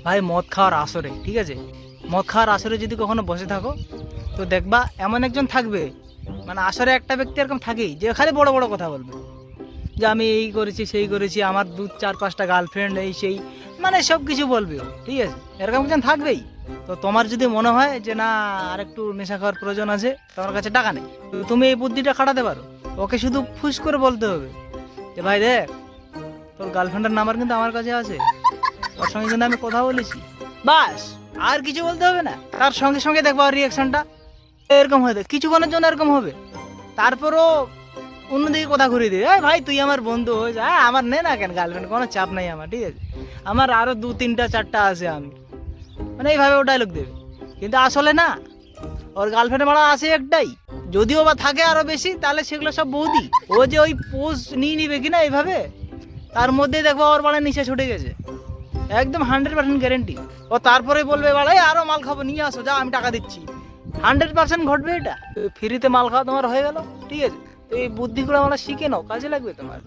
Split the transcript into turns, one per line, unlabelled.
ভাই মদ খাওয়ার আসরে, ঠিক আছে, মদ খাওয়ার আসরে যদি কখনো বসে থাকো তো দেখবা এমন একজন থাকবে, মানে আসরে একটা ব্যক্তি এরকম থাকেই যে খালি বড় বড় কথা বলবে, যে আমি এই করেছি সেই করেছি, আমার 2 4 5টা গার্লফ্রেন্ড এই সেই, মানে সব কিছু বলবে ও, ঠিক আছে, এরকম একজন থাকবেই। তো তোমার যদি মনে হয় যে না আর একটু নেশা খাওয়ার প্রয়োজন আছে, তোমার কাছে টাকা নেই, তো তুমি এই বুদ্ধিটা খাটাতে পারো। ওকে শুধু ফুস করে বলতে হবে যে ভাই দেখ, তোর গার্লফ্রেন্ডের নাম্বার কিন্তু আমার কাছে আছে, ওর সঙ্গে কিন্তু আমি কথা বলেছি, বাস, আর কিছু বলতে হবে না। তার সঙ্গে সঙ্গে দেখবো আর রিয়াকশনটা এরকম হবে, কিছুক্ষণের জন্য এরকম হবে, তারপরও অন্যদিকে কথা ঘুরিয়ে দিবে, এই ভাই তুই আমার বন্ধু হয়ে যা, আমার নে না কেন গার্লফ্রেন্ড, কোনো চাপ নাই আমার, ঠিক আছে, আমার আরো 2 3 4টা আছে, আমি মানে এইভাবে ও ডায়লগ দেবে। কিন্তু আসলে না, ওর গার্লফ্রেন্ড মারা আছে একটাই, যদিও বা থাকে আরো বেশি, তাহলে সেগুলো সব বৌদি। ও যে ওই পোজ নিয়ে নিবে কিনা এইভাবে, তার মধ্যেই দেখবো ওর বাড়ি নিচে ছুটে গেছে, একদম 100% গ্যারেন্টি। ও তারপরে বলবে বাড়াই আরো মাল খাবো, নিয়ে আসো, যা আমি টাকা দিচ্ছি, 100% ঘটবে এটা। ফ্রিতে মাল খাওয়া তোমার হয়ে গেল, ঠিক আছে, তো এই বুদ্ধিগুলো আমরা শিখে নাও, কাজে লাগবে তোমার।